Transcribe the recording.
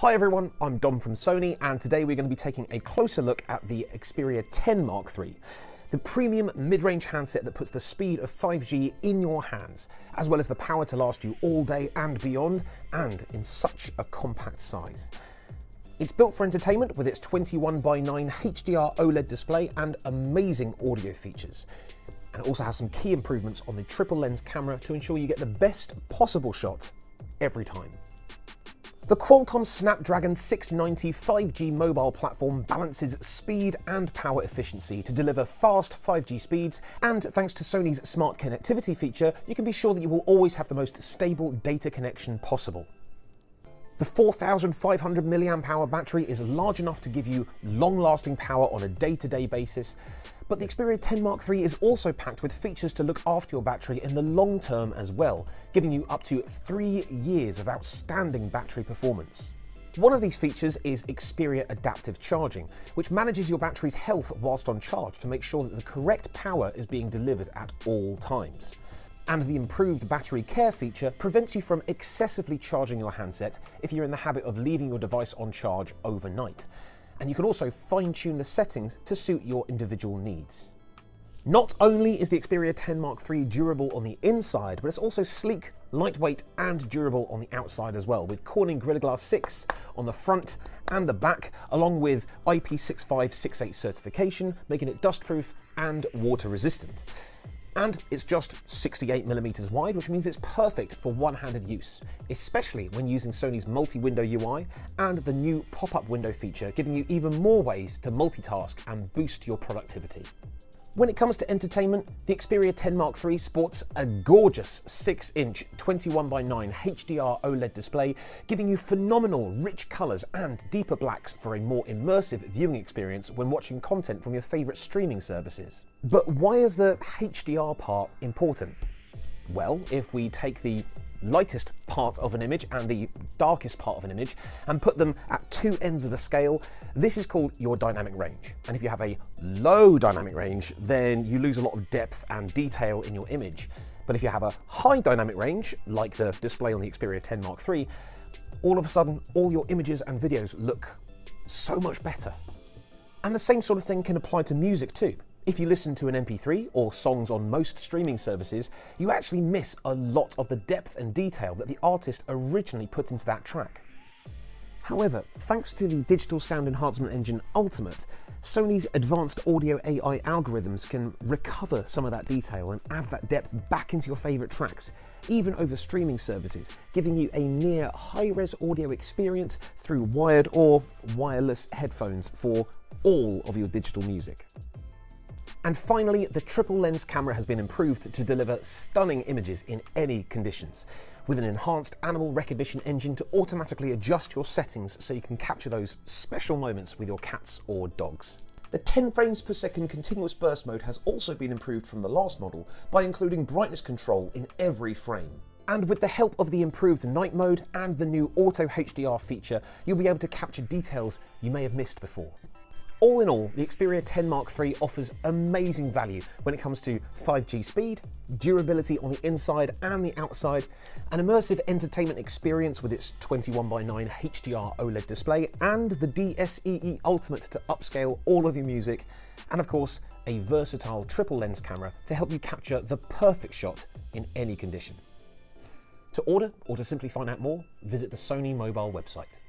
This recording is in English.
Hi everyone, I'm Dom from Sony, and today we're going to be taking a closer look at the Xperia 10 Mark III, the premium mid-range handset that puts the speed of 5G in your hands, as well as the power to last you all day and beyond, and in such a compact size. It's built for entertainment with its 21:9 HDR OLED display and amazing audio features. And it also has some key improvements on the triple lens camera to ensure you get the best possible shot every time. The Qualcomm Snapdragon 690 5G mobile platform balances speed and power efficiency to deliver fast 5G speeds, and thanks to Sony's smart connectivity feature, you can be sure that you will always have the most stable data connection possible. The 4,500 mAh battery is large enough to give you long-lasting power on a day-to-day basis, but the Xperia 10 Mark III is also packed with features to look after your battery in the long term as well, giving you up to 3 years of outstanding battery performance. One of these features is Xperia Adaptive Charging, which manages your battery's health whilst on charge to make sure that the correct power is being delivered at all times. And the improved battery care feature prevents you from excessively charging your handset if you're in the habit of leaving your device on charge overnight. And you can also fine-tune the settings to suit your individual needs. Not only is the Xperia 10 Mark III durable on the inside, but it's also sleek, lightweight and durable on the outside as well, with Corning Gorilla Glass 6 on the front and the back, along with IP6568 certification, making it dustproof and water resistant. And it's just 68mm wide, which means it's perfect for one-handed use, especially when using Sony's multi-window UI and the new pop-up window feature, giving you even more ways to multitask and boost your productivity. When it comes to entertainment, the Xperia 10 Mark III sports a gorgeous 6-inch 21:9 HDR OLED display, giving you phenomenal rich colours and deeper blacks for a more immersive viewing experience when watching content from your favourite streaming services. But why is the HDR part important? Well, if we take the lightest part of an image and the darkest part of an image and put them at two ends of the scale, this is called your dynamic range. And if you have a low dynamic range, then you lose a lot of depth and detail in your image. But if you have a high dynamic range, like the display on the Xperia 10 Mark III, all of a sudden, all your images and videos look so much better. And the same sort of thing can apply to music too. If you listen to an MP3 or songs on most streaming services, you actually miss a lot of the depth and detail that the artist originally put into that track. However, thanks to the digital sound enhancement engine Ultimate, Sony's advanced audio AI algorithms can recover some of that detail and add that depth back into your favourite tracks, even over streaming services, giving you a near high-res audio experience through wired or wireless headphones for all of your digital music. And finally, the triple lens camera has been improved to deliver stunning images in any conditions, with an enhanced animal recognition engine to automatically adjust your settings so you can capture those special moments with your cats or dogs. The 10 frames per second continuous burst mode has also been improved from the last model by including brightness control in every frame. And with the help of the improved night mode and the new auto HDR feature, you'll be able to capture details you may have missed before. All in all, the Xperia 10 Mark III offers amazing value when it comes to 5G speed, durability on the inside and the outside, an immersive entertainment experience with its 21:9 HDR OLED display, and the DSEE Ultimate to upscale all of your music, and of course, a versatile triple lens camera to help you capture the perfect shot in any condition. To order or to simply find out more, visit the Sony mobile website.